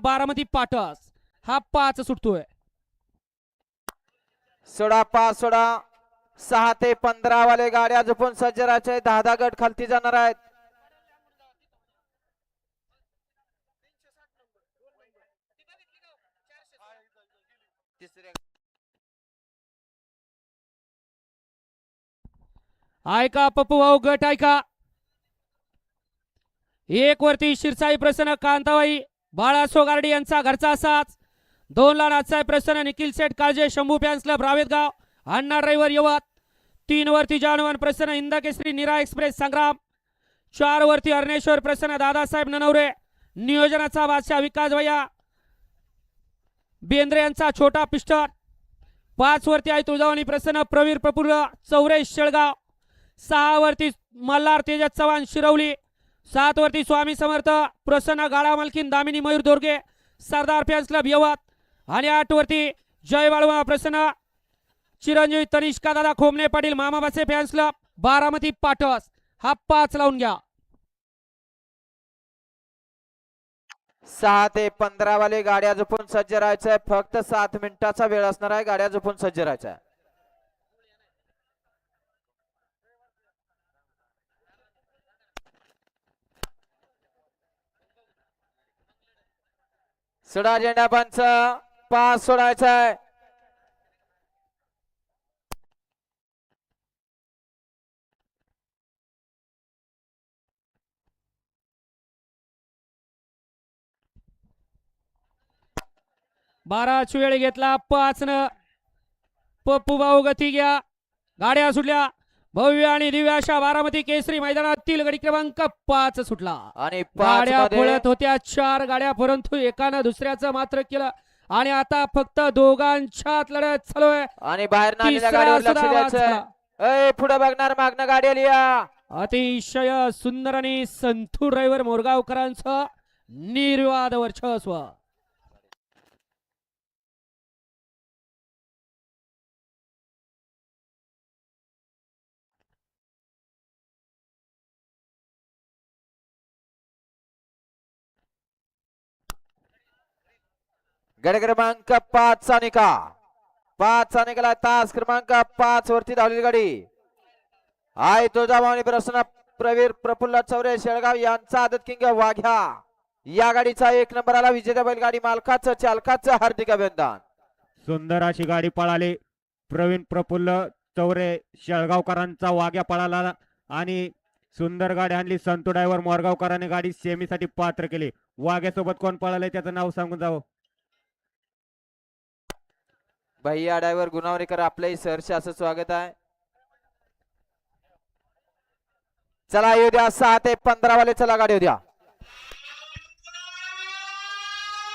बारामती पाटस हा 5 सुटतोय. सोडा 5 सोडा 6 ते 15 वाले गाड्या झोपून सज्ज राहायचे. 10 गट खालती जाणार आहेत. ऐका पप्पू भाऊ गट ऐका. 1 वरती शिरसाई प्रसन्न कांताबाई बाळा सोगार्डी यांचा घरचा साथ. 2 ला नाथसाई प्रसन्न निखिल सेठ काळजे शंभू फॅन्स क्लब रावेतगाव अण्णा ड्रायव्हर यवत. 3 वरती जानवन प्रसन्न इंदकेसरी निरा एक्सप्रेस संग्राम. 4 वरती अर्णेश्वर प्रसन्न दादासाहेब ननवरे नियोजनाचा बादशाह विकास भैया बेंद्रे यांचा छोटा पिस्टन. 5 वरती आहे तुळजावणी प्रसन्न प्रवीर प्रफुल्ल चौरेश शेळगाव. 6 वरती मल्हार तेजस चव्हाण शिरवली. 7 वरती स्वामी समर्थ प्रसन्न गाडा मालकीन दामिनी मयूर दोरगे सरदार फॅन्स क्लब यवत. आणि 8 वरती जय बाळवा प्रसन्न चिरंजीवी तनिष्का दादा खोमने पाटील मामाबासे फॅन्स क्लब बारामती पाटस हा 5 लावून घ्या. 6 ते 15 वाले गाड्या झोपून सज्ज राहायचंय. फक्त 7 मिनिटाचा वेळ असणार आहे. गाड्या झोपून सज्ज राहायचंय. सोडा झेंडा पंच 5 सोडायचंय. बाराच वेळ घेतला 5 न. पप्पू भाऊ गती घ्या. गाड्या सुटल्या. भव्य आणि दिव्य अशा बारामती केसरी मैदानातील गडी क्रमांक 5 सुटला. आणि गाड्या 5 पळत होत्या 4 गाड्या परंतु एकानं दुसऱ्याचं मात्र केलं. आणि आता फक्त दोघांच्यात लढत चालू आहे. आणि बाहेर नालेल्या तिसरा गाडीवर लक्ष सुद्धा द्यायचं. पुढे बघणार मागणं गाडी आली या. अतिशय सुंदर आणि संतूर ड्रायव्हर मोरगावकरांचं निर्वाद वर्चस्व. गड क्रमांक 5 चा निकाल. 5 चा निकाल. तास क्रमांक 5 वरती धावलेली गाडी आहे तुळजाभवानी प्रसन्न प्रवीर प्रफुल्ल चौरे शेळगाव यांचा आदत किंग वाघ्या. या गाडीचा 1 नंबर आला. विजेता बैलगाडी मालकाचं चालकाचं हार्दिक अभिनंदन. सुंदर अशी गाडी पळाली. प्रवीण प्रफुल्ल चौरे शेळगावकरांचा वाघ्या पळाला आणि सुंदर गाडी आणली. संतू ड्रायव्हर मोरगावकरांनी गाडी सेमीसाठी पात्र केली. वाघ्यासोबत कोण पळालंय त्याचं नाव सांगून जावं. भैया ड्रायव्हर गुणावरीकर आपलंही सहर्ष असं स्वागत आहे. चला येऊ द्या 6 ते 15 वाले. चला गाडी येऊ द्या.